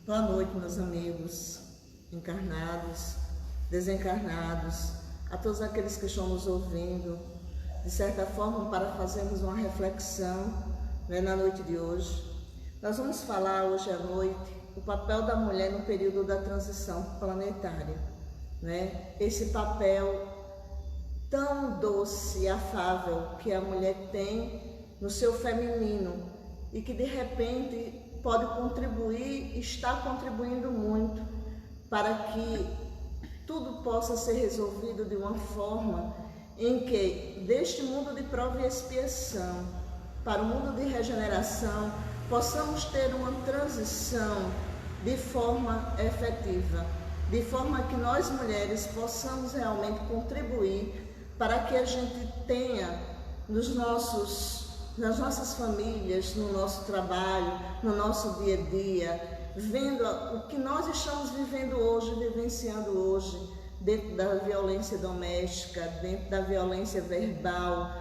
Boa noite, meus amigos, encarnados, desencarnados, a todos aqueles que estão nos ouvindo, de certa forma, para fazermos uma reflexão, na noite de hoje. Nós vamos falar hoje à noite o papel da mulher no período da transição planetária, Esse papel tão doce e afável que a mulher tem no seu feminino e que de repente pode contribuir, está contribuindo muito para que tudo possa ser resolvido de uma forma em que, deste mundo de prova e expiação para o mundo de regeneração, possamos ter uma transição de forma efetiva, de forma que nós mulheres possamos realmente contribuir para que a gente tenha nas nossas famílias, no nosso trabalho, no nosso dia a dia, vendo o que nós estamos vivendo hoje, vivenciando hoje, dentro da violência doméstica, dentro da violência verbal,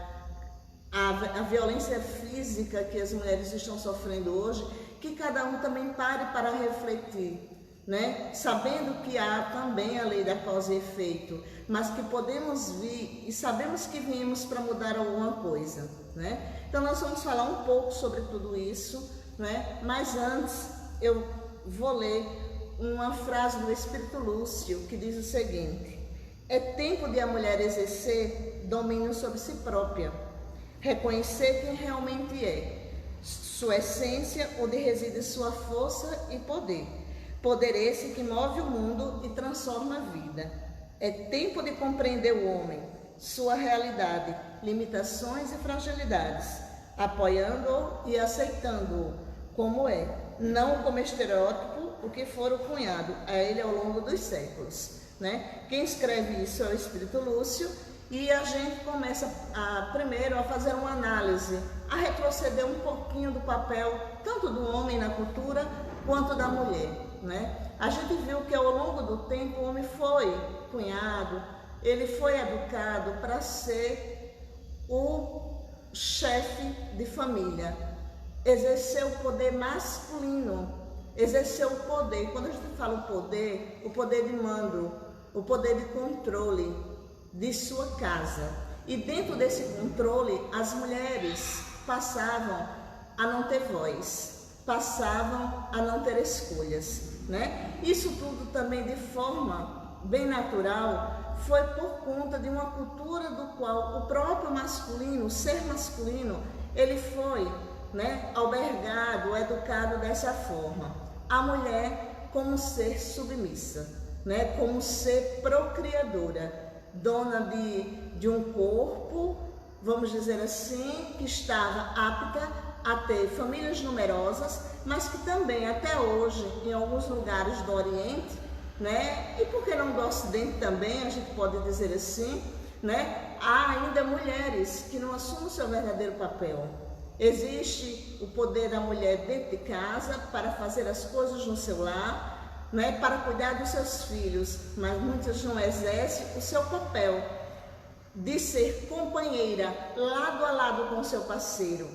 a violência física que as mulheres estão sofrendo hoje, que cada um também pare para refletir, Sabendo que há também a lei da causa e efeito, mas que podemos vir e sabemos que viemos para mudar alguma coisa, Então nós vamos falar um pouco sobre tudo isso, Mas antes eu vou ler uma frase do Espírito Lúcio que diz o seguinte: é tempo de a mulher exercer domínio sobre si própria, reconhecer quem realmente é, sua essência, onde reside sua força e poder. Poder esse que move o mundo e transforma a vida. É tempo de compreender o homem, sua realidade, limitações e fragilidades, apoiando-o e aceitando-o como é, não como estereótipo, o que for o cunhado a ele ao longo dos séculos. Quem escreve isso é o Espírito Lúcio, e a gente começa primeiro a fazer uma análise, a retroceder um pouquinho do papel tanto do homem na cultura quanto da mulher. A gente viu que ao longo do tempo o homem foi cunhado, ele foi educado para ser o chefe de família, exercer o poder masculino, exercer o poder. Quando a gente fala o poder de mando, o poder de controle de sua casa. E dentro desse controle, as mulheres passavam a não ter voz, passavam a não ter escolhas, Isso tudo também de forma bem natural foi por conta de uma cultura do qual o próprio masculino, o ser masculino, ele foi, albergado, educado dessa forma. A mulher como ser submissa, como ser procriadora, dona de um corpo, vamos dizer assim, que estava apta a ter famílias numerosas, mas que também até hoje, em alguns lugares do Oriente, e por que não do Ocidente também, a gente pode dizer assim, há ainda mulheres que não assumem o seu verdadeiro papel. Existe o poder da mulher dentro de casa para fazer as coisas no seu lar, para cuidar dos seus filhos, mas muitas não exercem o seu papel de ser companheira, lado a lado com o seu parceiro,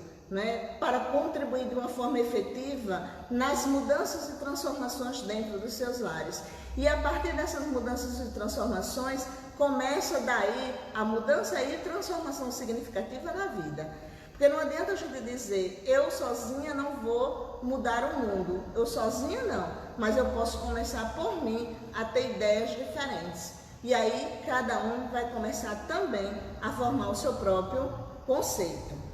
para contribuir de uma forma efetiva nas mudanças e transformações dentro dos seus lares. E a partir dessas mudanças e transformações, começa daí a mudança e transformação significativa na vida. Porque não adianta a gente dizer, eu sozinha não vou mudar o mundo, eu sozinha não, mas eu posso começar por mim a ter ideias diferentes. E aí cada um vai começar também a formar o seu próprio conceito.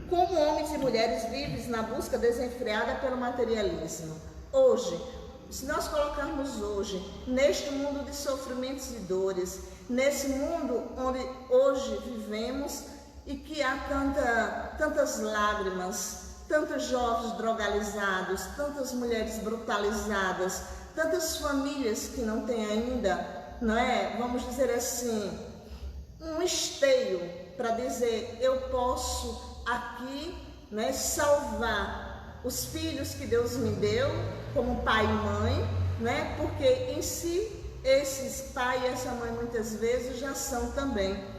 Como homens e mulheres vivem na busca desenfreada pelo materialismo. Hoje, se nós colocarmos hoje, neste mundo de sofrimentos e dores, nesse mundo onde hoje vivemos e que há tantas lágrimas, tantos jovens drogalizados, tantas mulheres brutalizadas, tantas famílias que não têm ainda, vamos dizer assim, um esteio para dizer, eu posso aqui, salvar os filhos que Deus me deu, como pai e mãe, porque em si, esses pai e essa mãe muitas vezes já são também,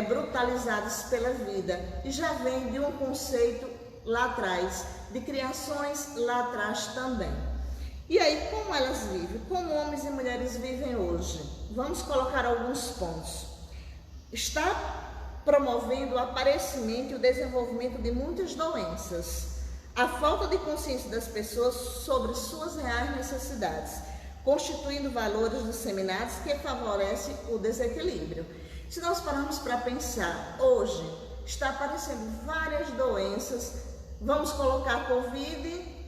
brutalizados pela vida, e já vem de um conceito lá atrás, de criações lá atrás também. E aí, como elas vivem? Como homens e mulheres vivem hoje? Vamos colocar alguns pontos. Está promovendo o aparecimento e o desenvolvimento de muitas doenças. A falta de consciência das pessoas sobre suas reais necessidades, constituindo valores disseminados que favorecem o desequilíbrio. Se nós pararmos para pensar, hoje está aparecendo várias doenças, vamos colocar a Covid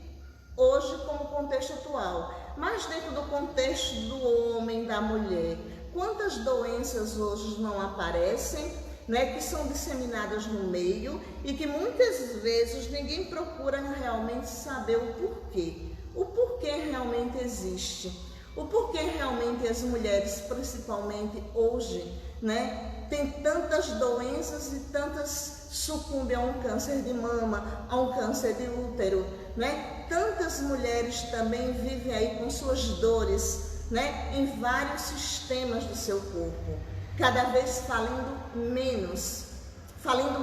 hoje como contexto atual, mas dentro do contexto do homem, da mulher, quantas doenças hoje não aparecem, né, que são disseminadas no meio e que muitas vezes ninguém procura realmente saber o porquê realmente existe, o porquê realmente as mulheres, principalmente hoje, né, tem tantas doenças e tantas sucumbem a um câncer de mama, a um câncer de útero, né? Tantas mulheres também vivem aí com suas dores, né, em vários sistemas do seu corpo, cada vez falando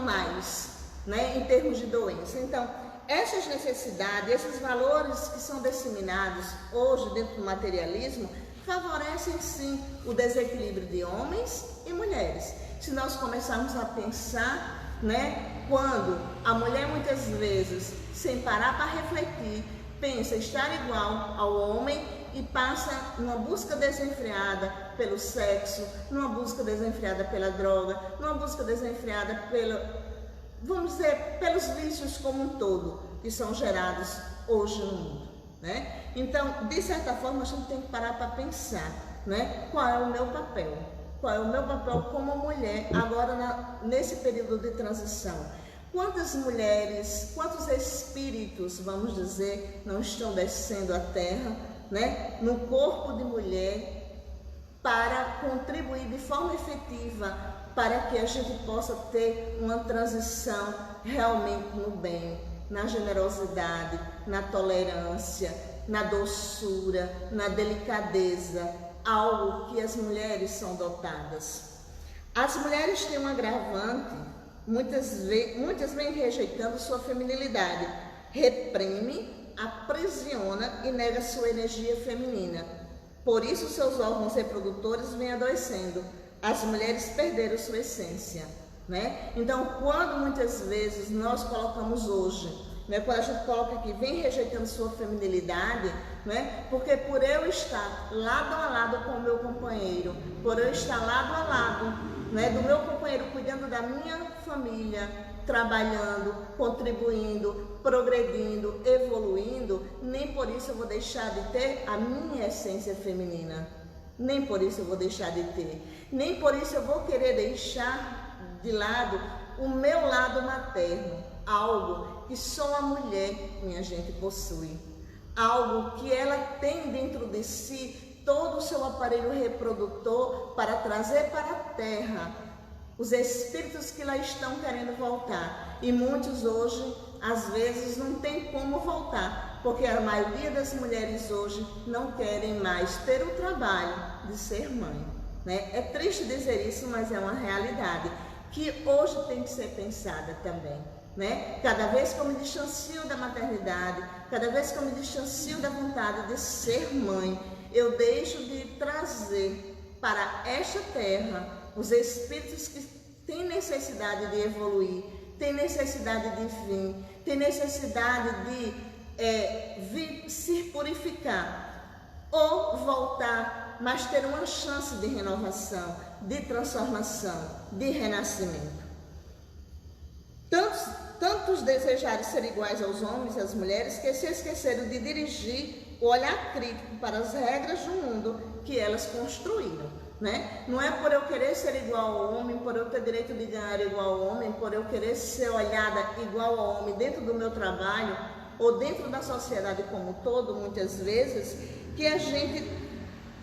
mais, né, em termos de doença. Então, essas necessidades, esses valores que são disseminados hoje dentro do materialismo, favorecem sim o desequilíbrio de homens e mulheres. Se nós começarmos a pensar, né, quando a mulher muitas vezes, sem parar para refletir, pensa estar igual ao homem e passa numa busca desenfreada pelo sexo, numa busca desenfreada pela droga, numa busca desenfreada vamos dizer, pelos vícios como um todo, que são gerados hoje no mundo, né? Então, de certa forma, a gente tem que parar para pensar, né? Qual é o meu papel? Qual é o meu papel como mulher agora nesse período de transição? Quantas mulheres, quantos espíritos, vamos dizer, não estão descendo à Terra, né, no corpo de mulher, para contribuir de forma efetiva para que a gente possa ter uma transição realmente no bem, na generosidade, na tolerância, na doçura, na delicadeza, algo que as mulheres são dotadas. As mulheres têm um agravante, muitas vêm rejeitando sua feminilidade, reprime, aprisiona e nega sua energia feminina. Por isso seus órgãos reprodutores vêm adoecendo. As mulheres perderam sua essência, né? Então, quando muitas vezes nós colocamos hoje, né, quando a gente coloca aqui, vem rejeitando sua feminilidade, né, porque por eu estar lado a lado com o meu companheiro, por eu estar lado a lado, né, do meu companheiro, cuidando da minha família, trabalhando, contribuindo, progredindo, evoluindo, nem por isso eu vou deixar de ter a minha essência feminina. Nem por isso eu vou deixar de ter. Nem por isso eu vou querer deixar de lado o meu lado materno. Algo que só a mulher, minha gente, possui. Algo que ela tem dentro de si todo o seu aparelho reprodutor para trazer para a Terra os espíritos que lá estão querendo voltar. E muitos hoje, às vezes, não tem como voltar, porque a maioria das mulheres hoje não querem mais ter o trabalho de ser mãe, né? É triste dizer isso, mas é uma realidade que hoje tem que ser pensada também, né? Cada vez que eu me distancio da maternidade, cada vez que eu me distancio da vontade de ser mãe, eu deixo de trazer para esta terra os espíritos que têm necessidade de evoluir, têm necessidade de vir, têm necessidade de se purificar ou voltar, mas ter uma chance de renovação, de transformação, de renascimento. Tantos desejaram ser iguais aos homens e às mulheres que se esqueceram de dirigir o olhar crítico para as regras do mundo que elas construíram, né? Não é por eu querer ser igual ao homem, por eu ter direito de ganhar igual ao homem, por eu querer ser olhada igual ao homem dentro do meu trabalho ou dentro da sociedade como um todo, muitas vezes, que a gente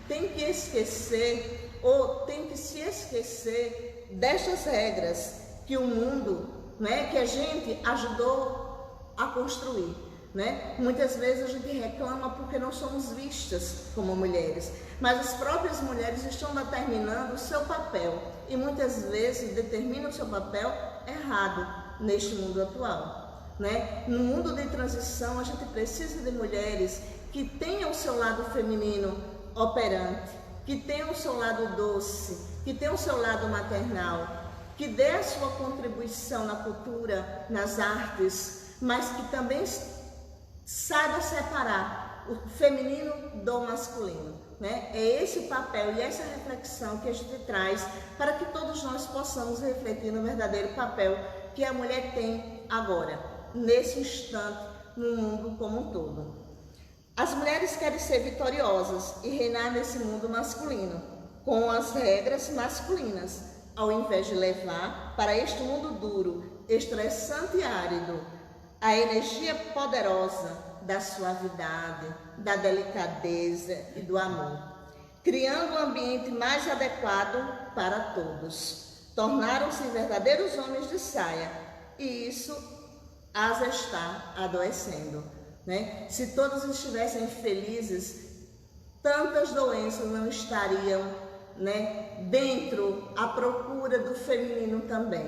tem que esquecer ou tem que se esquecer destas regras que o mundo, né, que a gente ajudou a construir, né? Muitas vezes a gente reclama porque não somos vistas como mulheres, mas as próprias mulheres estão determinando o seu papel e muitas vezes determinam o seu papel errado neste mundo atual. né? No mundo de transição, a gente precisa de mulheres que tenham o seu lado feminino operante, que tenham o seu lado doce, que tenham o seu lado maternal, que dê a sua contribuição na cultura, nas artes, mas que também saiba separar o feminino do masculino, né? É esse o papel e essa reflexão que a gente traz para que todos nós possamos refletir no verdadeiro papel que a mulher tem agora, nesse instante, no mundo como um todo. As mulheres querem ser vitoriosas e reinar nesse mundo masculino, com as regras masculinas, ao invés de levar para este mundo duro, estressante e árido, a energia poderosa da suavidade, da delicadeza e do amor, criando um ambiente mais adequado para todos. Tornaram-se verdadeiros homens de saia e isso as está adoecendo, né? Se todos estivessem felizes, tantas doenças não estariam, né, dentro à procura do feminino também,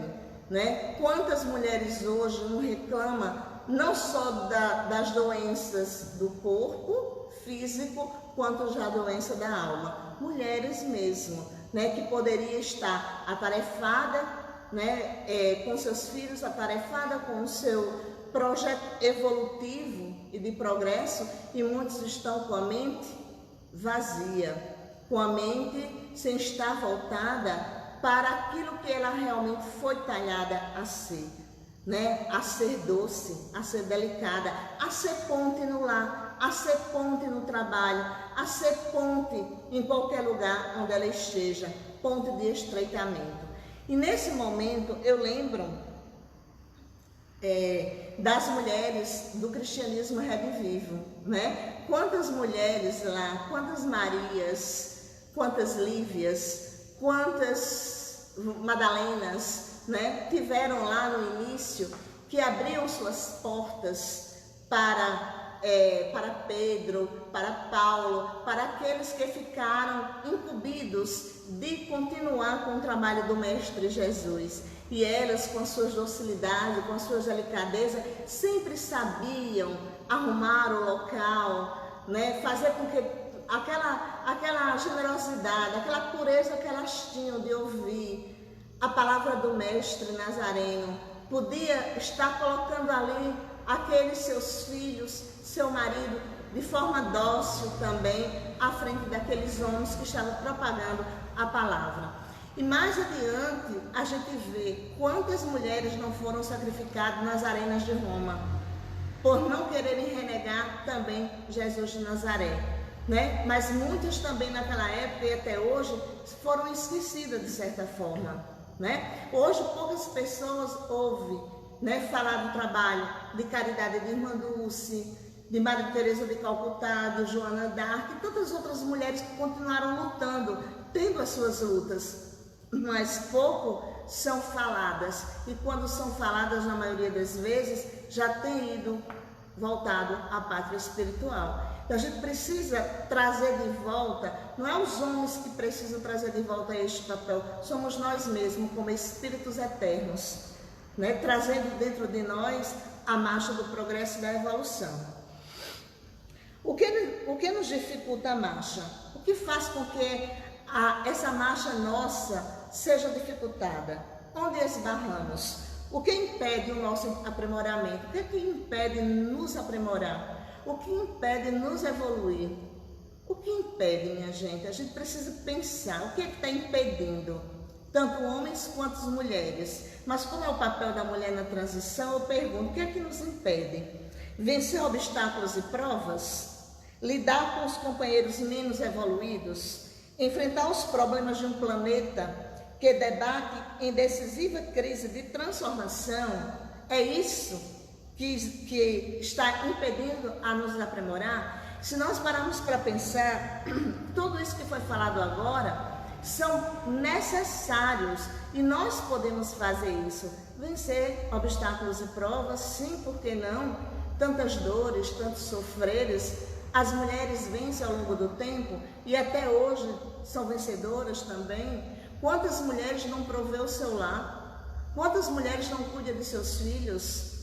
né? Quantas mulheres hoje não reclamam não só das doenças do corpo físico, quanto já a doença da alma. Mulheres mesmo, né, que poderia estar atarefada, né, com seus filhos, atarefada com o seu projeto evolutivo e de progresso, e muitos estão com a mente vazia, com a mente sem estar voltada para aquilo que ela realmente foi talhada a ser, né? A ser doce, a ser delicada, a ser ponte no lar, a ser ponte no trabalho, a ser ponte em qualquer lugar onde ela esteja, ponte de estreitamento. E nesse momento eu lembro das mulheres do cristianismo redivivo, né? Quantas mulheres lá, quantas Marias, quantas Lívias, quantas Madalenas, né, tiveram lá no início, que abriam suas portas para Pedro, para Paulo, para aqueles que ficaram incumbidos de continuar com o trabalho do Mestre Jesus. E elas, com as suas docilidades, com as suas delicadezas, sempre sabiam arrumar o local, né, fazer com que aquela generosidade, aquela pureza que elas tinham de ouvir a palavra do Mestre Nazareno, podia estar colocando ali aqueles seus filhos, seu marido, de forma dócil também, à frente daqueles homens que estavam propagando a palavra. E mais adiante, a gente vê quantas mulheres não foram sacrificadas nas arenas de Roma, por não quererem renegar também Jesus de Nazaré, né? Mas muitas também naquela época e até hoje foram esquecidas de certa forma, né? Hoje poucas pessoas ouvem, né, falar do trabalho de caridade de Irmã Dulce, de Maria Teresa de Calcutá, de Joana d'Arc e tantas outras mulheres que continuaram lutando, tendo as suas lutas, mas pouco são faladas, e quando são faladas, na maioria das vezes, já tem ido voltado à pátria espiritual. Então a gente precisa trazer de volta, não é os homens que precisam trazer de volta este papel, somos nós mesmos como espíritos eternos, né? Trazendo dentro de nós a marcha do progresso e da evolução. O que nos dificulta a marcha? O que faz com que essa marcha nossa seja dificultada? Onde esbarramos? O que impede o nosso aprimoramento? O que impede nos aprimorar? O que impede nos evoluir? O que impede, minha gente? A gente precisa pensar o que está impedindo, tanto homens quanto mulheres. Mas como é o papel da mulher na transição, eu pergunto, o que é que nos impede? Vencer obstáculos e provas? Lidar com os companheiros menos evoluídos? Enfrentar os problemas de um planeta que debate em decisiva crise de transformação? É isso que está impedindo a nos aprimorar? Se nós pararmos para pensar, tudo isso que foi falado agora são necessários e nós podemos fazer isso. Vencer obstáculos e provas, sim, por que não? Tantas dores, tantos sofreres, as mulheres vencem ao longo do tempo e até hoje são vencedoras também. Quantas mulheres não proveu o seu lar? Quantas mulheres não cuidam de seus filhos?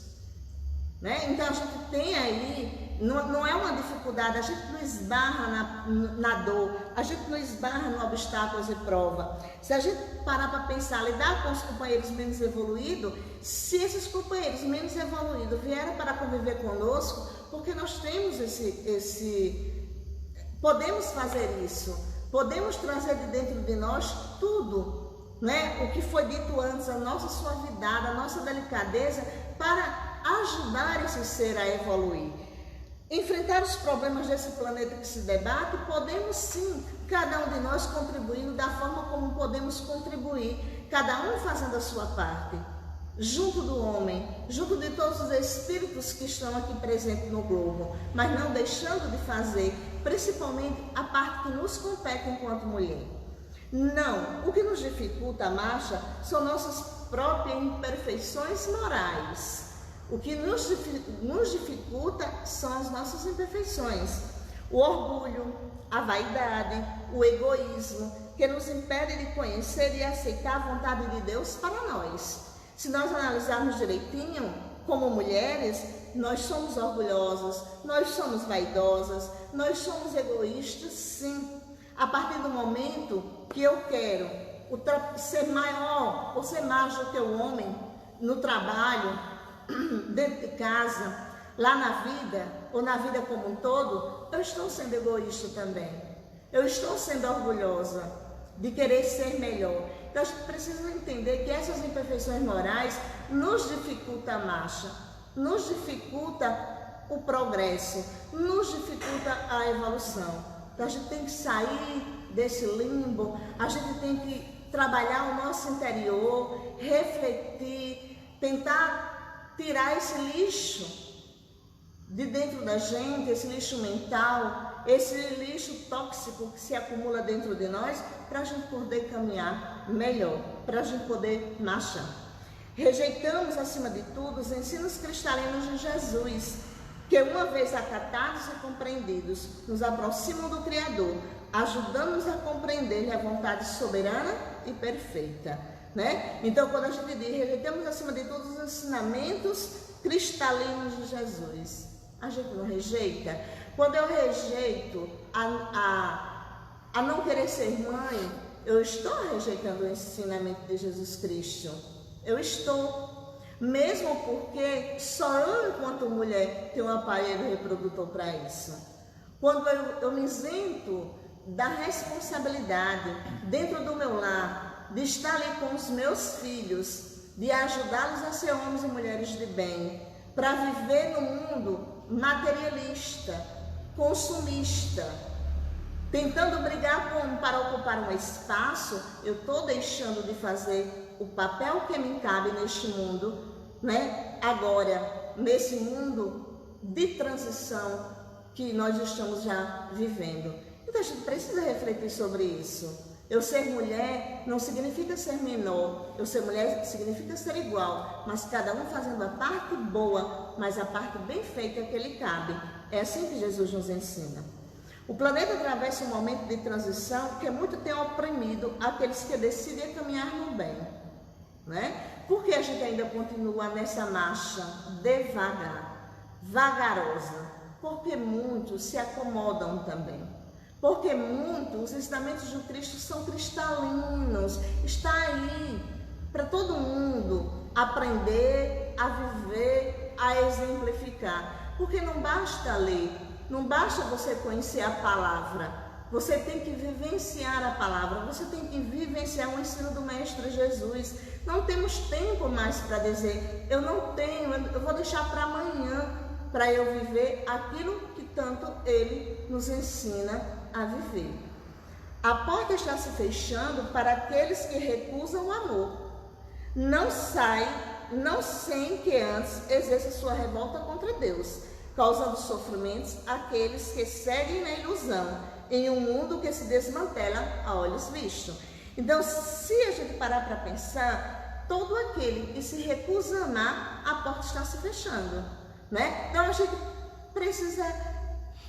né? Então a gente tem aí, não é uma dificuldade, a gente não esbarra na dor, a gente não esbarra no obstáculos e prova. Se a gente parar para pensar, lidar com os companheiros menos evoluídos, se esses companheiros menos evoluídos vieram para conviver conosco, porque nós temos podemos fazer isso, podemos trazer de dentro de nós tudo, né? O que foi dito antes, a nossa suavidade, a nossa delicadeza, para ajudar esse ser a evoluir. Enfrentar os problemas desse planeta que se debate, podemos sim, cada um de nós contribuindo da forma como podemos contribuir, cada um fazendo a sua parte, junto do homem, junto de todos os espíritos que estão aqui presentes no globo, mas não deixando de fazer, principalmente a parte que nos compete enquanto mulher. Não, o que nos dificulta a marcha são nossas próprias imperfeições morais. O que nos dificulta são as nossas imperfeições, o orgulho, a vaidade, o egoísmo, que nos impede de conhecer e aceitar a vontade de Deus para nós. Se nós analisarmos direitinho, como mulheres, nós somos orgulhosas, nós somos vaidosas, nós somos egoístas, sim. A partir do momento que eu quero ser maior ou ser mais do que o homem no trabalho, dentro de casa, lá na vida, ou na vida como um todo, eu estou sendo egoísta também. Eu estou sendo orgulhosa de querer ser melhor. Então a gente precisa entender que essas imperfeições morais nos dificultam a marcha, nos dificulta o progresso, nos dificulta a evolução. Então a gente tem que sair desse limbo, a gente tem que trabalhar o nosso interior, refletir, tentar tirar esse lixo de dentro da gente, esse lixo mental, esse lixo tóxico que se acumula dentro de nós, para a gente poder caminhar melhor, para a gente poder marchar. Rejeitamos, acima de tudo, os ensinos cristalinos de Jesus, que uma vez acatados e compreendidos, nos aproximam do Criador, ajudando-nos a compreender a vontade soberana e perfeita. Né? Então, quando a gente diz, rejeitamos acima de todos os ensinamentos cristalinos de Jesus, a gente não rejeita. Quando eu rejeito a não querer ser mãe, eu estou rejeitando o ensinamento de Jesus Cristo. Eu estou. Mesmo porque só eu, enquanto mulher, tenho um aparelho reprodutor para isso. Quando eu me isento da responsabilidade dentro do meu lar, de estar ali com os meus filhos, de ajudá-los a ser homens e mulheres de bem, para viver no mundo materialista, consumista, tentando brigar para ocupar um espaço, eu estou deixando de fazer o papel que me cabe neste mundo, né? Agora, nesse mundo de transição que nós estamos já vivendo. Então a gente precisa refletir sobre isso. Eu ser mulher não significa ser menor, eu ser mulher significa ser igual, mas cada um fazendo a parte boa, mas a parte bem feita que lhe cabe. É assim que Jesus nos ensina. O planeta atravessa um momento de transição que muito tem oprimido aqueles que decidem caminhar no bem, né? Por que a gente ainda continua nessa marcha devagar, vagarosa? Porque muitos se acomodam também. Porque muitos, os ensinamentos de Cristo são cristalinos, está aí para todo mundo aprender a viver, a exemplificar. Porque não basta ler, não basta você conhecer a palavra, você tem que vivenciar a palavra, você tem que vivenciar o ensino do Mestre Jesus. Não temos tempo mais para dizer, eu não tenho, eu vou deixar para amanhã, para eu viver aquilo que tanto Ele nos ensina a viver. A porta está se fechando para aqueles que recusam o amor. Não sem que antes exerça sua revolta contra Deus, causando sofrimentos àqueles que seguem na ilusão, em um mundo que se desmantela a olhos vistos. Então, se a gente parar para pensar, todo aquele que se recusa a amar, a porta está se fechando, né? Então, a gente precisa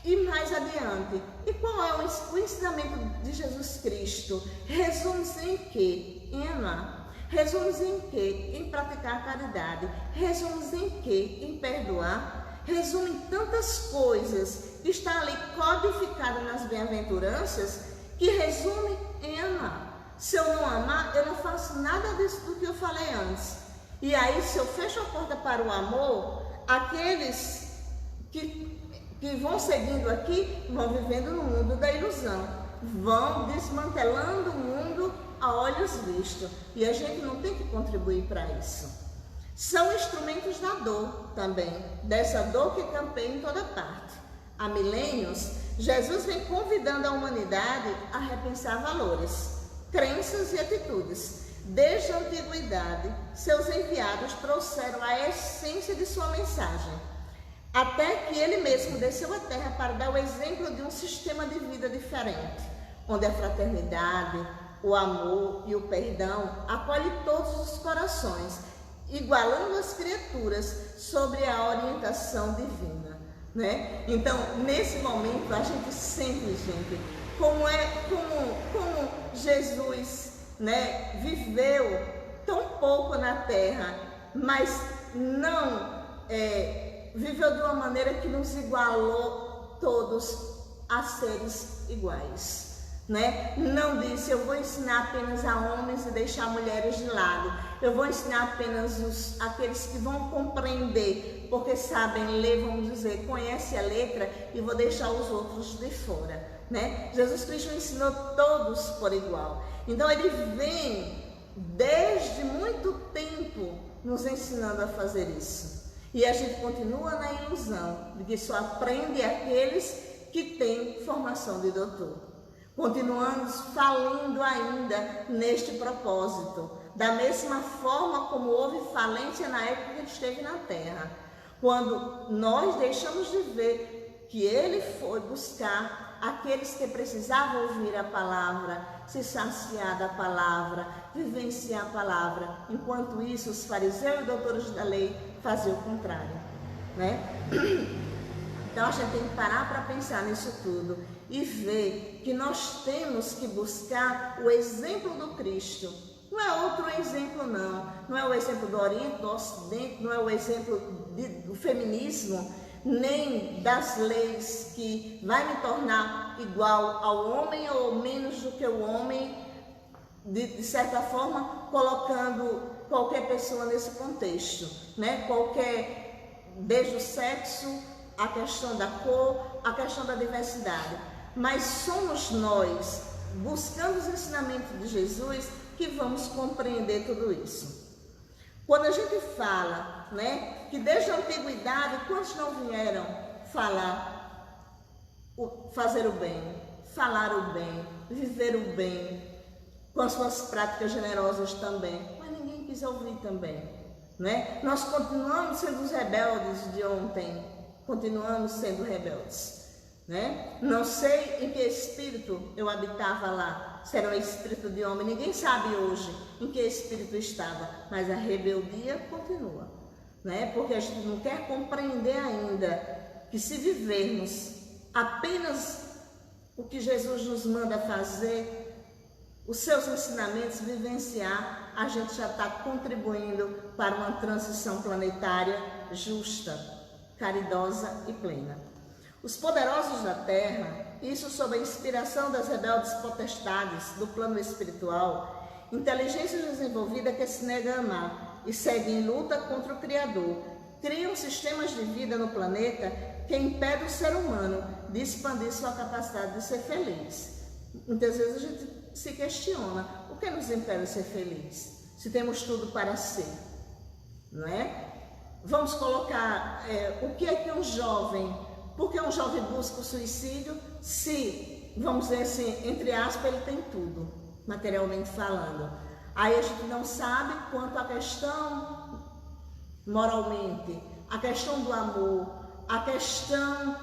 ir mais adiante. E qual é o ensinamento de Jesus Cristo? Resume-se em quê? Em amar. Resume-se em quê? Em praticar a caridade. Resume-se em quê? Em perdoar. Resume em tantas coisas que está ali codificado nas bem-aventuranças, que resume em amar. Se eu não amar, eu não faço nada disso do que eu falei antes. E aí, se eu fecho a porta para o amor, aqueles que vão seguindo aqui, vão vivendo no mundo da ilusão, vão desmantelando o mundo a olhos vistos. E a gente não tem que contribuir para isso. São instrumentos da dor também, dessa dor que campeia em toda parte. Há milênios, Jesus vem convidando a humanidade a repensar valores, crenças e atitudes. Desde a antiguidade, seus enviados trouxeram a essência de sua mensagem, até que ele mesmo desceu à terra para dar o exemplo de um sistema de vida diferente, onde a fraternidade, o amor e o perdão acolhem todos os corações, igualando as criaturas sobre a orientação divina, né? Então, nesse momento, a gente sente, gente, como Jesus, né, viveu tão pouco na terra, mas não viveu de uma maneira que nos igualou todos a seres iguais, né? Não disse, eu vou ensinar apenas a homens e deixar mulheres de lado. Eu vou ensinar apenas aqueles que vão compreender, porque sabem ler, vamos dizer, conhece a letra, e vou deixar os outros de fora, né? Jesus Cristo ensinou todos por igual. Então ele vem desde muito tempo nos ensinando a fazer isso. E a gente continua na ilusão de que só aprende aqueles que têm formação de doutor. Continuamos falindo ainda neste propósito, da mesma forma como houve falência na época que ele esteve na terra, quando nós deixamos de ver que ele foi buscar aqueles que precisavam ouvir a palavra, se saciar da palavra, vivenciar a palavra. Enquanto isso, os fariseus e doutores da lei faziam o contrário, né? Então a gente tem que parar para pensar nisso tudo e ver que nós temos que buscar o exemplo do Cristo. Não é outro exemplo, não é o exemplo do Oriente, do Ocidente, não é o exemplo do feminismo, nem das leis que vai me tornar igual ao homem ou menos do que o homem, de certa forma, colocando qualquer pessoa nesse contexto, né? Desde o sexo, a questão da cor, a questão da diversidade. Mas somos nós, buscando os ensinamentos de Jesus, que vamos compreender tudo isso. Quando a gente fala, né, que desde a antiguidade, quantos não vieram fazer o bem, falar o bem, viver o bem, com as suas práticas generosas também, mas ninguém quis ouvir também, né? Nós continuamos sendo os rebeldes de ontem, continuamos sendo rebeldes, né? Não sei em que espírito eu habitava lá, se era um espírito de homem, ninguém sabe hoje em que espírito estava, mas a rebeldia continua, né? Porque a gente não quer compreender ainda que se vivermos apenas o que Jesus nos manda fazer, os seus ensinamentos, vivenciar, a gente já está contribuindo para uma transição planetária justa, caridosa e plena. Os poderosos da Terra, isso sob a inspiração das rebeldes potestades do plano espiritual, inteligência desenvolvida que se nega a amar e segue em luta contra o Criador, criam sistemas de vida no planeta que impedem o ser humano de expandir sua capacidade de ser feliz. Muitas vezes a gente se questiona, o que nos impede de ser feliz? Se temos tudo para ser, não é? Vamos colocar o que é que um jovem, por que um jovem busca o suicídio se, vamos dizer assim, entre aspas, ele tem tudo, materialmente falando. Aí a gente não sabe quanto a questão moralmente, a questão do amor, a questão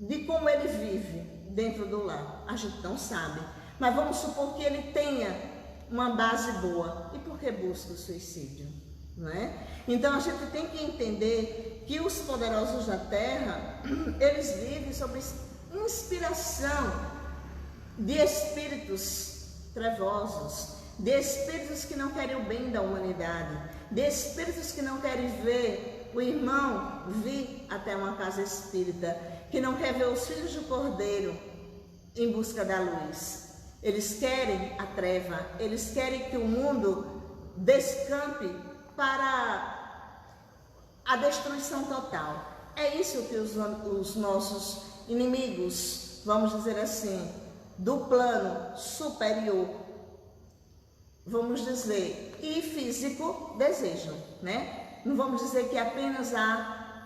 de como ele vive dentro do lar, a gente não sabe. Mas vamos supor que ele tenha uma base boa. E por que busca o suicídio? Não é? Então a gente tem que entender que os poderosos da Terra, eles vivem sob inspiração de espíritos trevosos, de espíritos que não querem o bem da humanidade, de espíritos que não querem ver o irmão vir até uma casa espírita, que não quer ver os filhos do Cordeiro em busca da luz. Eles querem a treva, eles querem que o mundo descampe para a destruição total. É isso que os nossos inimigos, vamos dizer assim, do plano superior, vamos dizer, e físico, desejam, né? Não vamos dizer que apenas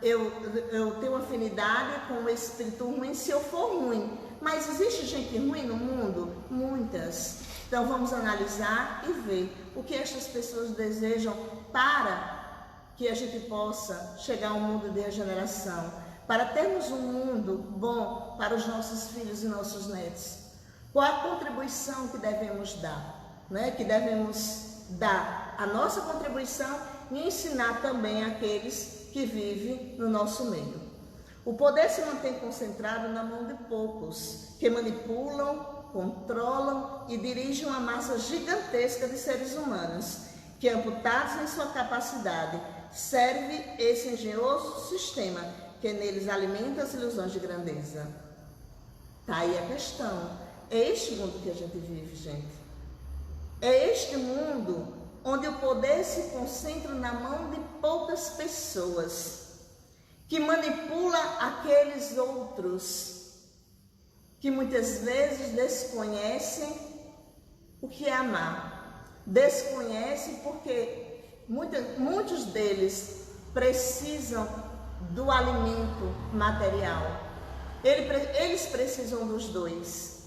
eu tenho afinidade com o espírito ruim se eu for ruim, mas existe gente ruim no mundo? Muitas. Então vamos analisar e ver o que estas pessoas desejam para que a gente possa chegar a um mundo de regeneração, para termos um mundo bom para os nossos filhos e nossos netos. Qual a contribuição que devemos dar? Né? Que devemos dar a nossa contribuição e ensinar também aqueles que vivem no nosso meio. O poder se mantém concentrado na mão de poucos, que manipulam, controlam e dirigem uma massa gigantesca de seres humanos, que, amputados em sua capacidade, serve esse engenhoso sistema que neles alimenta as ilusões de grandeza. Tá aí a questão. É este mundo que a gente vive, gente. É este mundo onde o poder se concentra na mão de poucas pessoas, que manipula aqueles outros que muitas vezes desconhecem o que é amar. Desconhecem porque muitos deles precisam do alimento material. Eles precisam dos dois.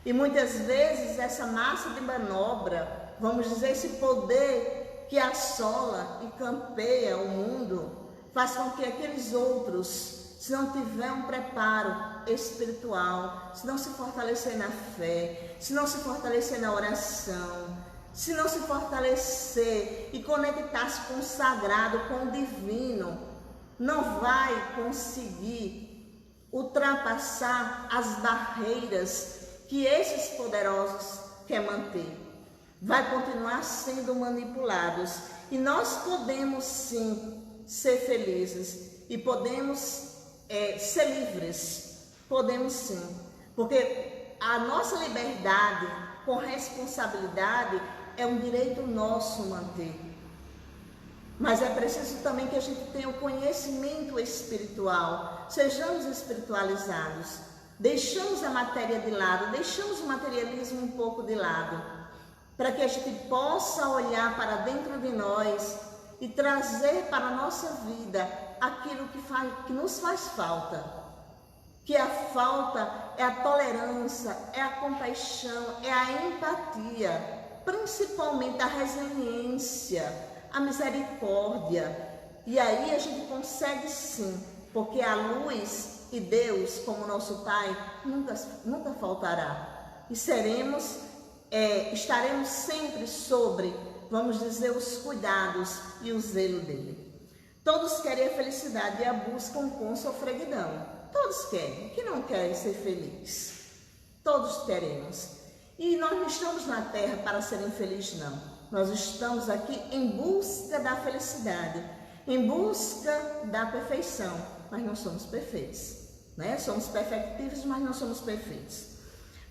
E muitas vezes essa massa de manobra, vamos dizer, esse poder que assola e campeia o mundo, faz com que aqueles outros, se não tiver um preparo espiritual, se não se fortalecer na fé, se não se fortalecer na oração, se não se fortalecer e conectar-se com o sagrado, com o divino, não vai conseguir ultrapassar as barreiras que esses poderosos querem manter. Vai continuar sendo manipulados. E nós podemos sim ser felizes e podemos ser livres, podemos sim, porque a nossa liberdade com responsabilidade é um direito nosso manter, mas é preciso também que a gente tenha o conhecimento espiritual, sejamos espiritualizados, deixamos a matéria de lado, deixamos o materialismo um pouco de lado, para que a gente possa olhar para dentro de nós e trazer para a nossa vida aquilo que nos faz falta. Que a falta é a tolerância, é a compaixão, é a empatia, principalmente a resiliência, a misericórdia. E aí a gente consegue sim, porque a luz e Deus, como nosso Pai, nunca faltará. E estaremos sempre sobre, vamos dizer, os cuidados e o zelo dele. Todos querem a felicidade e a buscam com sofreguidão. Todos querem. Quem não quer ser feliz? Todos queremos. E nós não estamos na Terra para ser infelizes, não. Nós estamos aqui em busca da felicidade, em busca da perfeição. Mas não somos perfeitos, né? Somos perfectíveis, mas não somos perfeitos.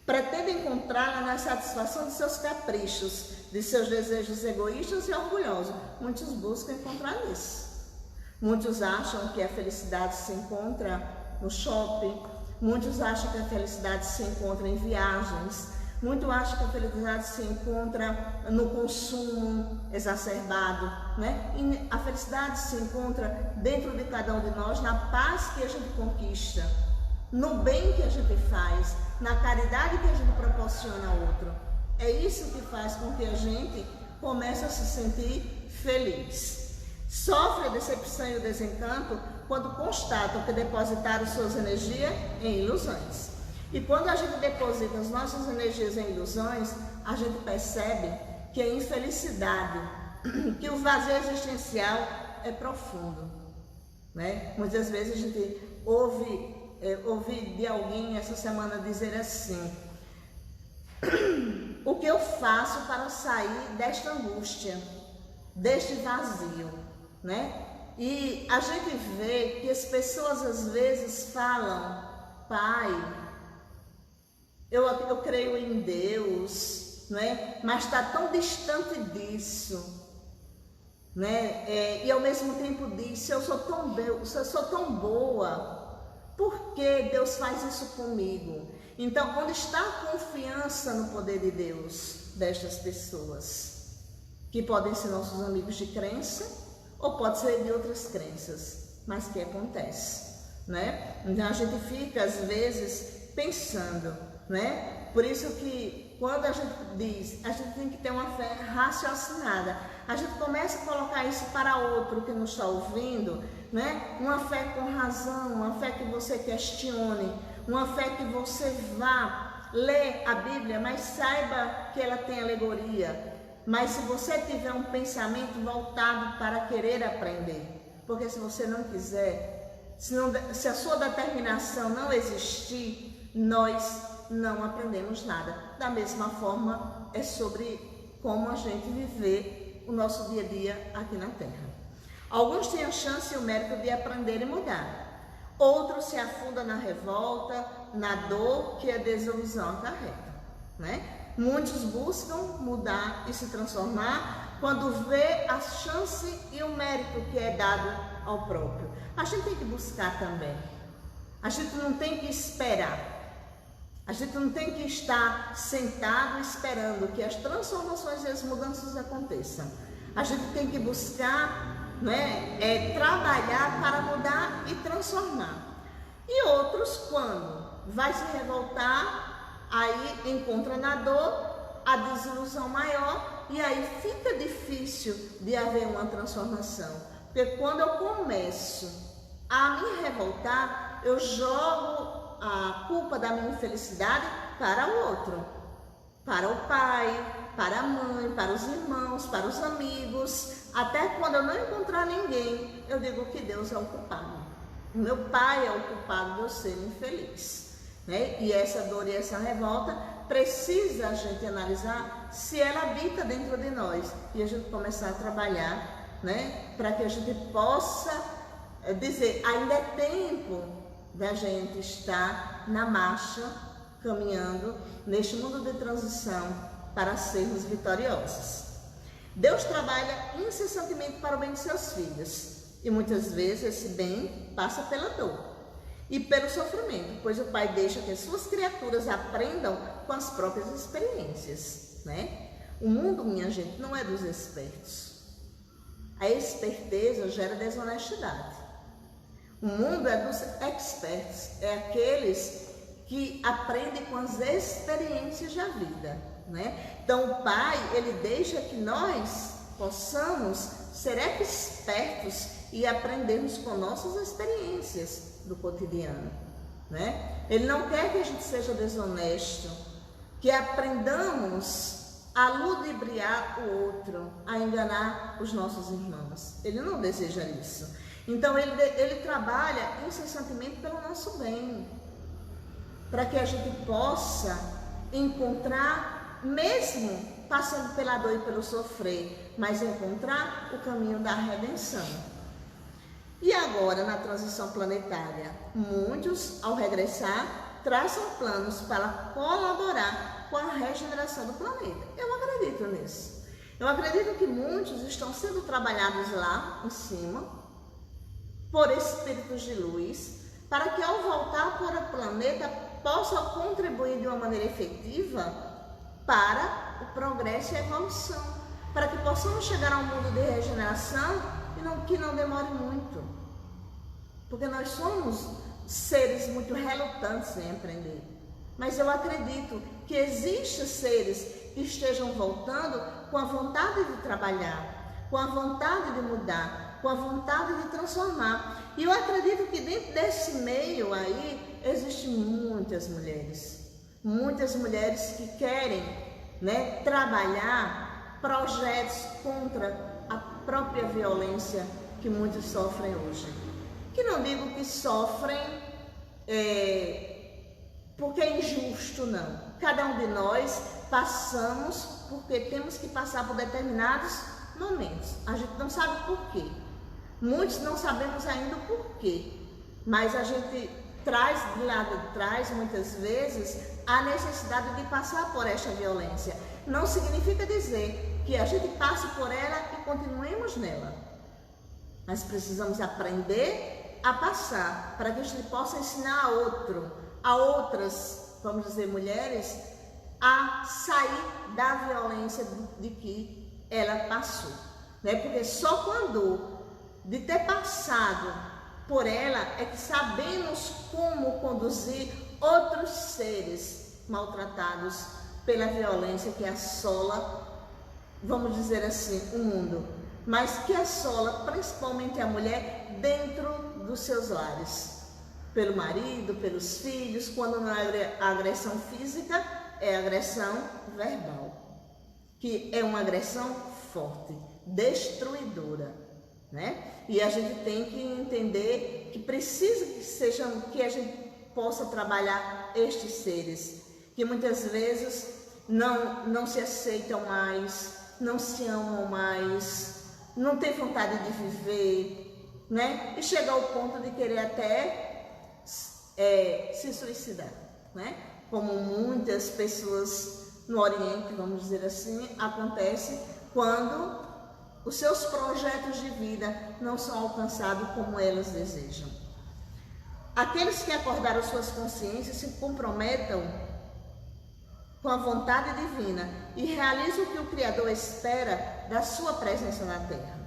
Pretendem encontrá-la na satisfação de seus caprichos, de seus desejos egoístas e orgulhosos. Muitos buscam encontrar isso. Muitos acham que a felicidade se encontra no shopping, muitos acham que a felicidade se encontra em viagens, muitos acham que a felicidade se encontra no consumo exacerbado, né? E a felicidade se encontra dentro de cada um de nós, na paz que a gente conquista, no bem que a gente faz, na caridade que a gente proporciona ao outro. É isso que faz com que a gente comece a se sentir feliz. Sofre a decepção e o desencanto quando constatam que depositaram suas energias em ilusões. E quando a gente deposita as nossas energias em ilusões, a gente percebe que a infelicidade, que o vazio existencial é profundo, né? Muitas vezes a gente ouvi de alguém essa semana dizer assim: O que eu faço para sair desta angústia, deste vazio, né? E a gente vê que as pessoas às vezes falam: Pai, eu creio em Deus, né? Mas está tão distante disso, né? E ao mesmo tempo diz: eu sou tão boa, por que Deus faz isso comigo? Então, onde está a confiança no poder de Deus destas pessoas? Que podem ser nossos amigos de crença ou pode ser de outras crenças, mas que acontece, né? Então a gente fica às vezes pensando, né? Por isso que quando a gente diz, a gente tem que ter uma fé raciocinada. A gente começa a colocar isso para outro que nos está ouvindo, né? Uma fé com razão, uma fé que você questione, uma fé que você vá ler a Bíblia, mas saiba que ela tem alegoria. Mas se você tiver um pensamento voltado para querer aprender, porque se você não quiser, se a sua determinação não existir, nós não aprendemos nada. Da mesma forma, é sobre como a gente viver o nosso dia a dia aqui na Terra. Alguns têm a chance e o mérito de aprender e mudar. Outros se afundam na revolta, na dor que a desilusão acarreta, né? Muitos buscam mudar e se transformar quando vê a chance e o mérito que é dado ao próprio. A gente tem que buscar também. A gente não tem que esperar. A gente não tem que estar sentado esperando que as transformações e as mudanças aconteçam. A gente tem que buscar, né, trabalhar para mudar e transformar. E outros, quando vai se revoltar, aí encontra na dor a desilusão maior e aí fica difícil de haver uma transformação. Porque quando eu começo a me revoltar, eu jogo a culpa da minha infelicidade para o outro, para o pai, para a mãe, para os irmãos, para os amigos. Até quando eu não encontrar ninguém, eu digo que Deus é o culpado. O meu pai é o culpado de eu ser infeliz. Né? E essa dor e essa revolta precisa a gente analisar se ela habita dentro de nós e a gente começar a trabalhar, né? Para que a gente possa dizer, ainda é tempo da gente estar na marcha, caminhando neste mundo de transição para sermos vitoriosos. Deus trabalha incessantemente para o bem de seus filhos e muitas vezes esse bem passa pela dor e pelo sofrimento, pois o Pai deixa que as suas criaturas aprendam com as próprias experiências, né? O mundo, minha gente, não é dos espertos. A esperteza gera desonestidade. O mundo é dos experts, é aqueles que aprendem com as experiências da vida, né? Então o Pai, ele deixa que nós possamos ser expertos e aprendermos com nossas experiências do cotidiano, né? Ele não quer que a gente seja desonesto, que aprendamos a ludibriar o outro, a enganar os nossos irmãos. Ele não deseja isso. Então ele trabalha incessantemente pelo nosso bem, para que a gente possa encontrar, mesmo passando pela dor e pelo sofrer, mas encontrar o caminho da redenção. E agora, na transição planetária, muitos, ao regressar, traçam planos para colaborar com a regeneração do planeta. Eu acredito nisso. Eu acredito que muitos estão sendo trabalhados lá em cima, por espíritos de luz, para que ao voltar para o planeta, possam contribuir de uma maneira efetiva para o progresso e a evolução, para que possamos chegar a um mundo de regeneração que não demore muito, porque nós somos seres muito relutantes em aprender, mas eu acredito que existem seres que estejam voltando com a vontade de trabalhar, com a vontade de mudar, com a vontade de transformar. E eu acredito que dentro desse meio aí existem muitas mulheres que querem, né, trabalhar projetos contra a própria violência que muitos sofrem hoje. Que não digo que sofrem porque é injusto, não. Cada um de nós passamos porque temos que passar por determinados momentos. A gente não sabe por quê. Muitos não sabemos ainda o porquê, mas a gente traz de lá de trás, muitas vezes, a necessidade de passar por esta violência. Não significa dizer que a gente passe por ela e continuemos nela. Mas precisamos aprender a passar, para que a gente possa ensinar a outras, vamos dizer, mulheres, a sair da violência de que ela passou. Né? Porque só quando de ter passado por ela é que sabemos como conduzir outros seres maltratados pela violência que assola, vamos dizer assim, o mundo, mas que assola principalmente a mulher dentro dos seus lares, pelo marido, pelos filhos. Quando não é agressão física, é agressão verbal, que é uma agressão forte, destruidora, né? E a gente tem que entender que precisa que a gente possa trabalhar estes seres, que muitas vezes não se aceitam mais, não se amam mais, não tem vontade de viver, né? E chega ao ponto de querer até se suicidar, né? Como muitas pessoas no Oriente, vamos dizer assim, acontece quando os seus projetos de vida não são alcançados como elas desejam. Aqueles que acordaram suas consciências se comprometam com a vontade divina e realizam o que o Criador espera da sua presença na Terra.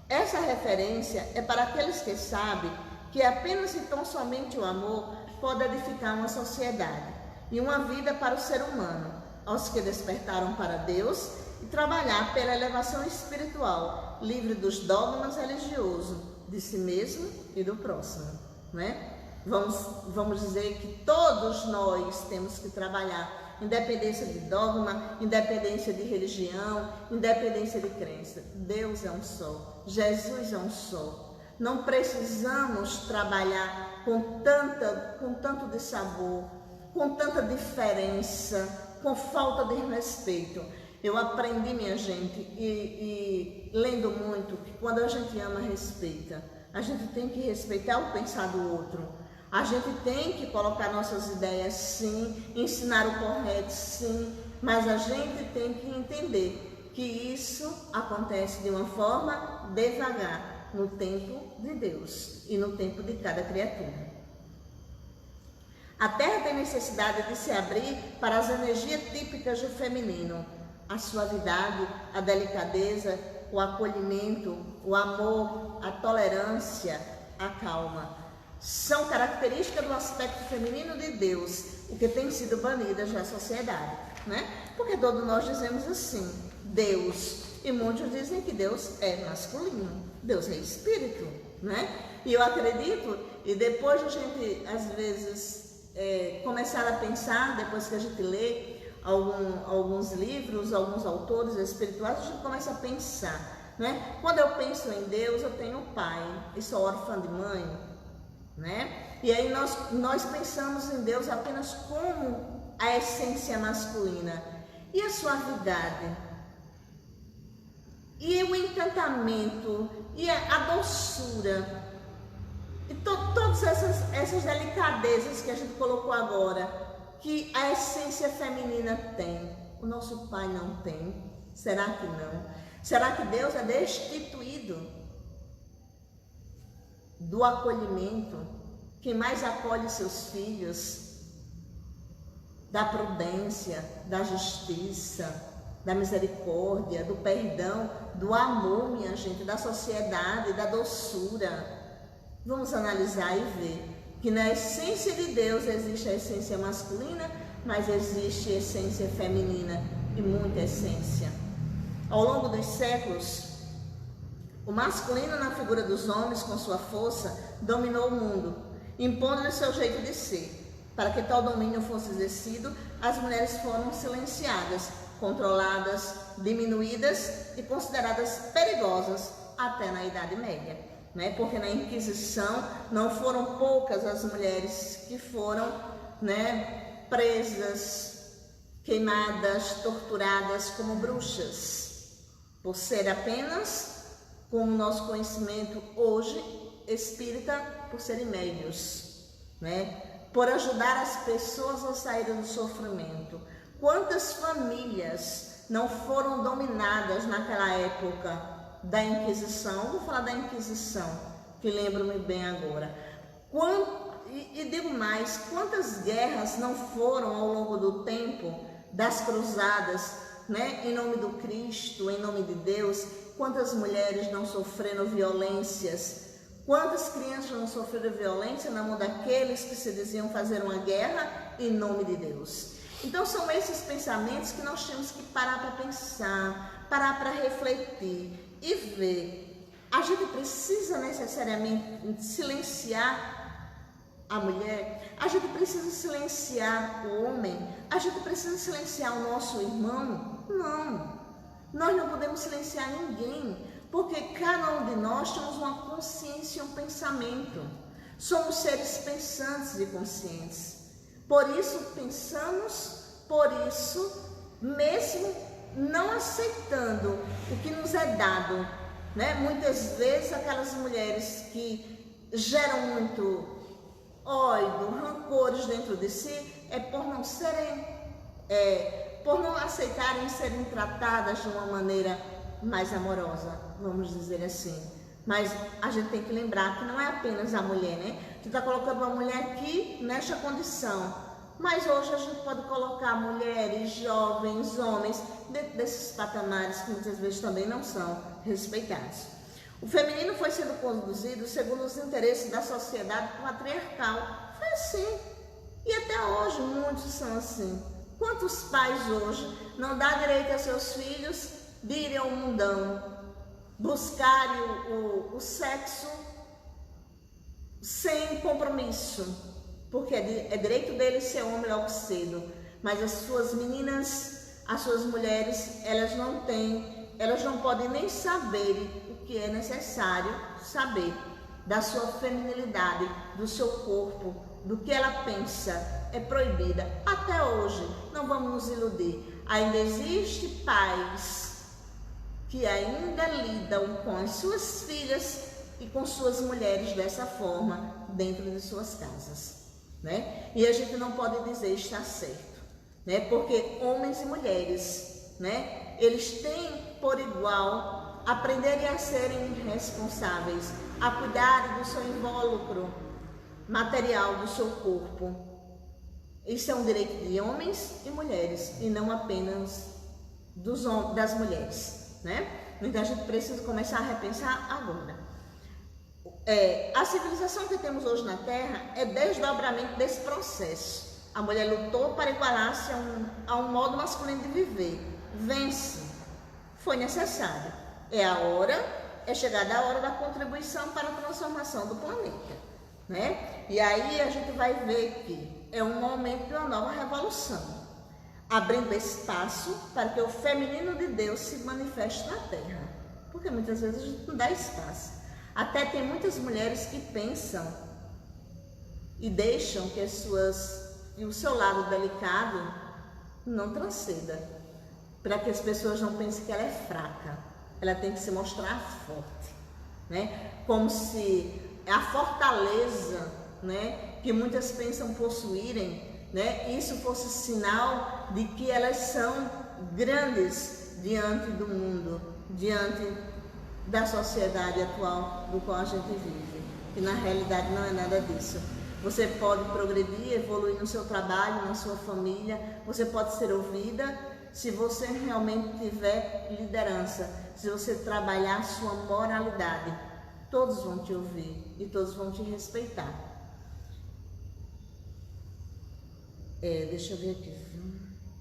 Essa referência é para aqueles que sabem que apenas e tão somente o amor pode edificar uma sociedade e uma vida para o ser humano, aos que despertaram para Deus, e trabalhar pela elevação espiritual, livre dos dogmas religiosos, de si mesmo e do próximo, né? Vamos dizer que todos nós temos que trabalhar, independência de dogma, independência de religião, independência de crença. Deus é um só, Jesus é um só. Não precisamos trabalhar com tanto dissabor, com tanta diferença, com falta de respeito. Eu aprendi, minha gente, e lendo muito, que quando a gente ama, respeita. A gente tem que respeitar o pensar do outro. A gente tem que colocar nossas ideias, sim, ensinar o correto, sim, mas a gente tem que entender que isso acontece de uma forma devagar, no tempo de Deus e no tempo de cada criatura. A Terra tem necessidade de se abrir para as energias típicas do feminino, a suavidade, a delicadeza, o acolhimento, o amor, a tolerância, a calma. São características do aspecto feminino de Deus, o que tem sido banidas da sociedade, né? Porque todos nós dizemos assim, Deus, e muitos dizem que Deus é masculino, Deus é espírito, né? E eu acredito, e depois a gente, às vezes, começar a pensar, depois que a gente lê alguns livros, alguns autores espirituais, a gente começa a pensar, né? Quando eu penso em Deus, eu tenho pai, e sou órfã de mãe, né? E aí nós pensamos em Deus apenas como a essência masculina. E a suavidade? E o encantamento? E a doçura? E todas essas delicadezas que a gente colocou agora, que a essência feminina tem, o nosso pai não tem? Será que não? Será que Deus é destituído do acolhimento? Quem mais acolhe seus filhos, da prudência, da justiça, da misericórdia, do perdão, do amor, minha gente, da sociedade, da doçura. Vamos analisar e ver que na essência de Deus existe a essência masculina, mas existe a essência feminina e muita essência. Ao longo dos séculos, o masculino na figura dos homens, com sua força, dominou o mundo, impondo-lhe seu jeito de ser. Para que tal domínio fosse exercido, as mulheres foram silenciadas, controladas, diminuídas e consideradas perigosas até na Idade Média, né? Porque na Inquisição não foram poucas as mulheres que foram, né, presas, queimadas, torturadas como bruxas, por ser apenas, como nosso conhecimento hoje espírita, por serem médios, né? Por ajudar as pessoas a saírem do sofrimento. Quantas famílias não foram dominadas naquela época da Inquisição? Vou falar da Inquisição, que lembro-me bem agora. E digo mais, quantas guerras não foram ao longo do tempo das cruzadas, né? Em nome do Cristo, em nome de Deus? Quantas mulheres não sofreram violências? Quantas crianças não sofreram violência na mão daqueles que se diziam fazer uma guerra em nome de Deus? Então são esses pensamentos que nós temos que parar para pensar, parar para refletir e ver. A gente precisa necessariamente silenciar a mulher, a gente precisa silenciar o homem, a gente precisa silenciar o nosso irmão? Não, nós não podemos silenciar ninguém, porque cada um de nós temos uma consciência e um pensamento. Somos seres pensantes e conscientes. Por isso pensamos, por isso, mesmo não aceitando o que nos é dado, né? Muitas vezes aquelas mulheres que geram muito ódio, rancores dentro de si, é por não serem, por não aceitarem serem tratadas de uma maneira mais amorosa, vamos dizer assim. Mas a gente tem que lembrar que não é apenas a mulher, né? Tu está colocando uma mulher aqui nesta condição, mas hoje a gente pode colocar mulheres, jovens, homens dentro desses patamares que muitas vezes também não são respeitados. O feminino foi sendo conduzido segundo os interesses da sociedade patriarcal. Foi assim. E até hoje muitos são assim. Quantos pais hoje não dão direito a seus filhos de irem ao mundão, buscarem o sexo sem compromisso? Porque é direito deles ser homem logo cedo. Mas as suas meninas, as suas mulheres, elas não têm, elas não podem nem saber o que é necessário saber da sua feminilidade, do seu corpo, do que ela pensa. É proibida. Até hoje, não vamos nos iludir. Ainda existe pais que ainda lidam com as suas filhas e com suas mulheres dessa forma dentro de suas casas, né? E a gente não pode dizer está certo, né? Porque homens e mulheres, né? Eles têm por igual aprenderem a serem responsáveis, a cuidar do seu invólucro material, do seu corpo. Isso é um direito de homens e mulheres e não apenas das mulheres, né? Então a gente precisa começar a repensar agora. A civilização que temos hoje na Terra é desdobramento desse processo. A mulher lutou para igualar-se a um modo masculino de viver. Vence. Foi necessário. É chegada a hora da contribuição para a transformação do planeta, né? E aí a gente vai ver que é um momento de uma nova revolução, abrindo espaço para que o feminino de Deus se manifeste na Terra, porque muitas vezes a gente não dá espaço. Até tem muitas mulheres que pensam e deixam que o seu lado delicado não transcenda, para que as pessoas não pensem que ela é fraca. Ela tem que se mostrar forte, né? Como se a fortaleza, né, que muitas pensam possuírem, né, isso fosse sinal de que elas são grandes diante do mundo, diante da sociedade atual do qual a gente vive. E na realidade não é nada disso. Você pode progredir, evoluir no seu trabalho, na sua família, você pode ser ouvida se você realmente tiver liderança, se você trabalhar a sua moralidade. Todos vão te ouvir e todos vão te respeitar. Deixa eu ver aqui.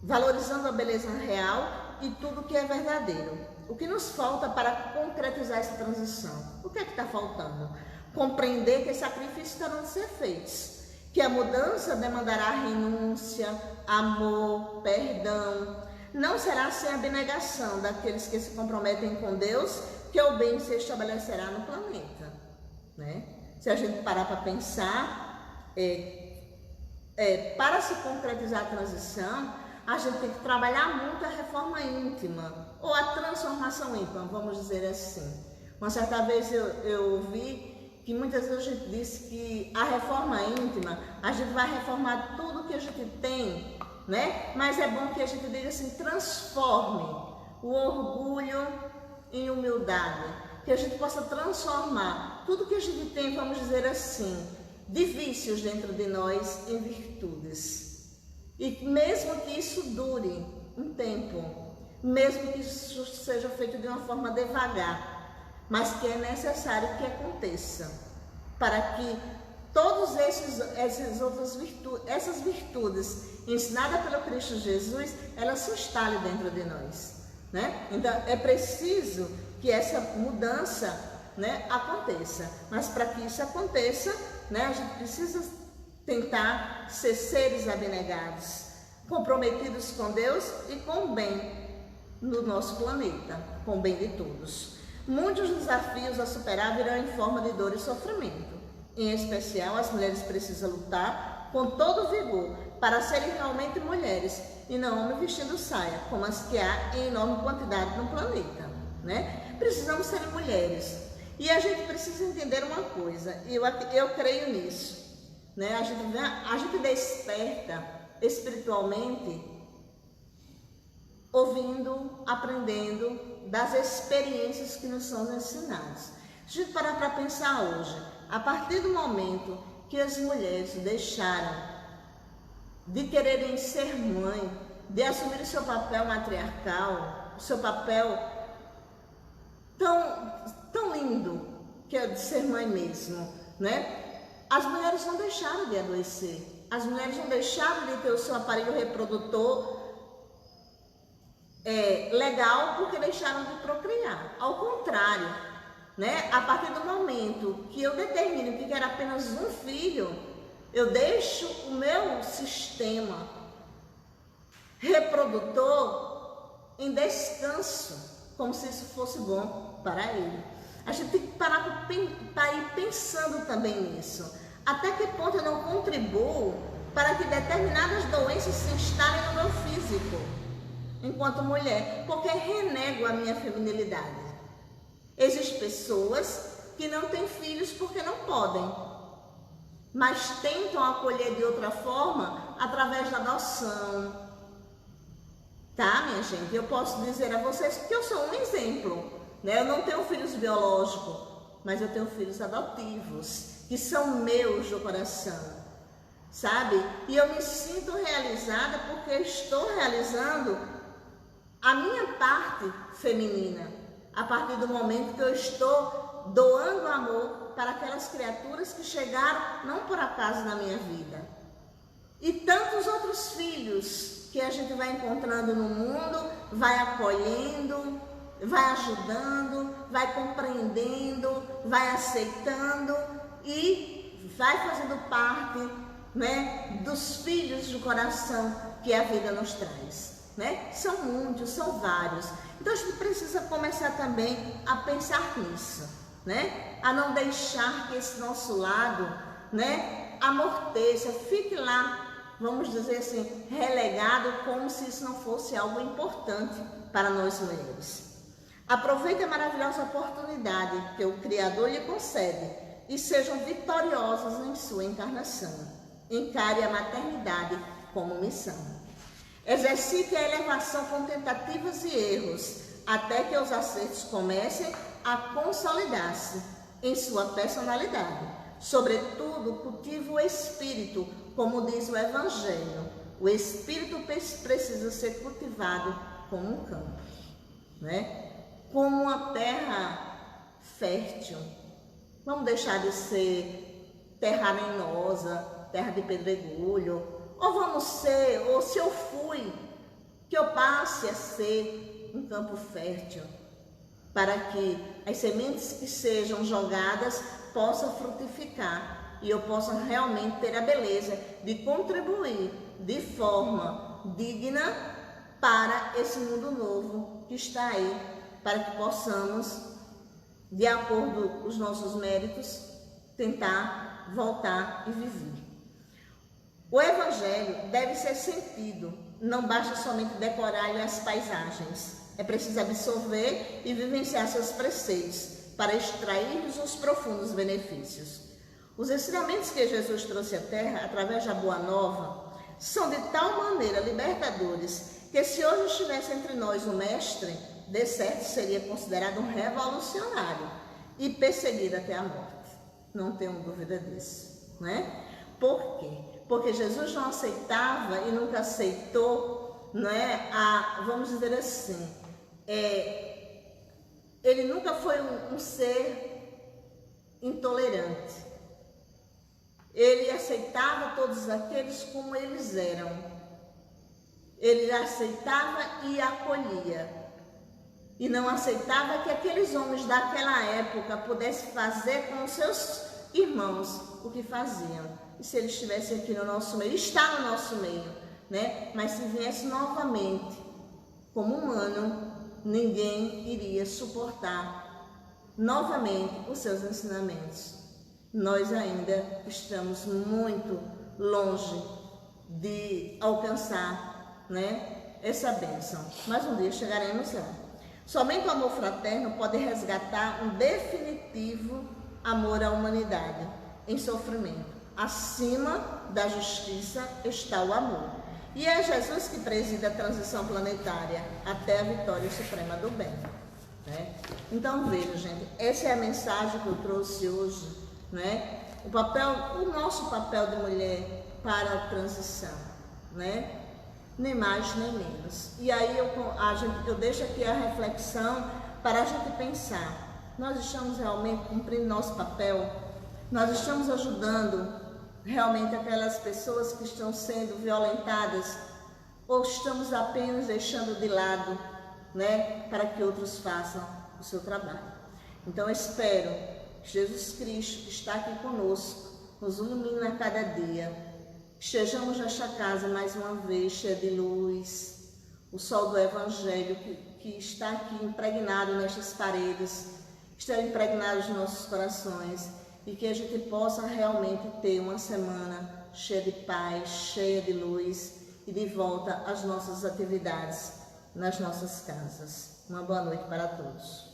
Valorizando a beleza real e tudo que é verdadeiro. O que nos falta para concretizar essa transição? O que é que está faltando? Compreender que sacrifícios terão de ser feitos, que a mudança demandará renúncia, amor, perdão. Não será sem abnegação daqueles que se comprometem com Deus que o bem se estabelecerá no planeta, né? Se a gente parar para pensar, para se concretizar a transição, a gente tem que trabalhar muito a reforma íntima, ou a transformação íntima, vamos dizer assim. Uma certa vez eu ouvi que muitas vezes a gente disse que a reforma íntima, a gente vai reformar tudo que a gente tem, né? Mas é bom que a gente diga assim, transforme o orgulho em humildade, que a gente possa transformar tudo que a gente tem, vamos dizer assim, de vícios dentro de nós em virtudes. E mesmo que isso dure um tempo, mesmo que isso seja feito de uma forma devagar, mas que é necessário que aconteça, para que todas essas virtudes ensinadas pelo Cristo Jesus, elas se instalem dentro de nós, né? Então é preciso que essa mudança, né, aconteça, mas para que isso aconteça, né, a gente precisa tentar ser seres abnegados, comprometidos com Deus e com o bem no nosso planeta, com o bem de todos. Muitos desafios a superar virão em forma de dor e sofrimento. Em especial, as mulheres precisam lutar com todo vigor para serem realmente mulheres e não homens vestindo saia, como as que há em enorme quantidade no planeta, né? Precisamos ser mulheres. E a gente precisa entender uma coisa, e eu creio nisso, né? A gente desperta espiritualmente ouvindo, aprendendo das experiências que nos são ensinadas. Se a gente parar para pensar hoje, a partir do momento que as mulheres deixaram de quererem ser mãe, de assumir o seu papel matriarcal, o seu papel tão lindo, que é de ser mãe mesmo, né? As mulheres não deixaram de adoecer, as mulheres não deixaram de ter o seu aparelho reprodutor legal porque deixaram de procriar. Ao contrário, né? A partir do momento que eu determino que quero apenas um filho, eu deixo o meu sistema reprodutor em descanso, como se isso fosse bom para ele. A gente tem que parar para ir pensando também nisso. Até que ponto eu não contribuo para que determinadas doenças se instalem no meu físico, enquanto mulher, porque renego a minha feminilidade. Existem pessoas que não têm filhos porque não podem, mas tentam acolher de outra forma através da adoção. Tá, minha gente? Eu posso dizer a vocês que eu sou um exemplo, né? Eu não tenho filhos biológicos, mas eu tenho filhos adotivos, que são meus do coração, sabe? E eu me sinto realizada porque estou realizando a minha parte feminina, a partir do momento que eu estou doando amor para aquelas criaturas que chegaram não por acaso na minha vida. E tantos outros filhos que a gente vai encontrando no mundo, vai acolhendo, vai ajudando, vai compreendendo, vai aceitando e vai fazendo parte, né, dos filhos do coração que a vida nos traz, né? São muitos, são vários. Então a gente precisa começar também a pensar nisso, né? A não deixar que esse nosso lado, né, amorteça, fique lá, vamos dizer assim, relegado, como se isso não fosse algo importante para nós mulheres. Aproveite a maravilhosa oportunidade que o Criador lhe concede e sejam vitoriosos em sua encarnação. Encare a maternidade como missão. Exercite a elevação com tentativas e erros, até que os acertos comecem a consolidar-se em sua personalidade. Sobretudo, cultive o espírito, como diz o Evangelho. O espírito precisa ser cultivado como um campo, né? Como uma terra fértil. Vamos deixar de ser terra arenosa, terra de pedregulho, ou vamos ser, ou se eu fui, que eu passe a ser um campo fértil, para que as sementes que sejam jogadas possam frutificar e eu possa realmente ter a beleza de contribuir de forma digna para esse mundo novo que está aí, para que possamos, de acordo com os nossos méritos, tentar voltar e viver. O Evangelho deve ser sentido, não basta somente decorar-lhe as paisagens. É preciso absorver e vivenciar seus preceitos para extrair-lhes os profundos benefícios. Os ensinamentos que Jesus trouxe à Terra através da Boa Nova são de tal maneira libertadores que, se hoje estivesse entre nós um mestre, de certo seria considerado um revolucionário e perseguido até a morte. Não tenho dúvida disso, né? Por quê? Porque Jesus não aceitava e nunca aceitou, né, vamos dizer assim, ele nunca foi um ser intolerante. Ele aceitava todos aqueles como eles eram. Ele aceitava e acolhia. E não aceitava que aqueles homens daquela época pudessem fazer com os seus irmãos o que faziam. E se ele estivesse aqui no nosso meio, está no nosso meio, né? Mas se viesse novamente como humano, ninguém iria suportar novamente os seus ensinamentos. Nós ainda estamos muito longe de alcançar, né, essa bênção. Mas um dia chegaremos lá. Somente o amor fraterno pode resgatar um definitivo amor à humanidade em sofrimento. Acima da justiça está o amor. E é Jesus que preside a transição planetária até a vitória suprema do bem, né? Então veja, gente, essa é a mensagem que eu trouxe hoje, né? O nosso papel de mulher para a transição, né? Nem mais nem menos. E aí eu deixo aqui a reflexão para a gente pensar: nós estamos realmente cumprindo nosso papel? Nós estamos ajudando realmente aquelas pessoas que estão sendo violentadas, ou estamos apenas deixando de lado, né, para que outros façam o seu trabalho? Então eu espero que Jesus Cristo, que está aqui conosco, nos ilumine a cada dia, estejamos nesta casa mais uma vez cheia de luz, o sol do Evangelho que está aqui impregnado nestas paredes, esteja impregnado nos nossos corações, e que a gente possa realmente ter uma semana cheia de paz, cheia de luz e de volta às nossas atividades nas nossas casas. Uma boa noite para todos.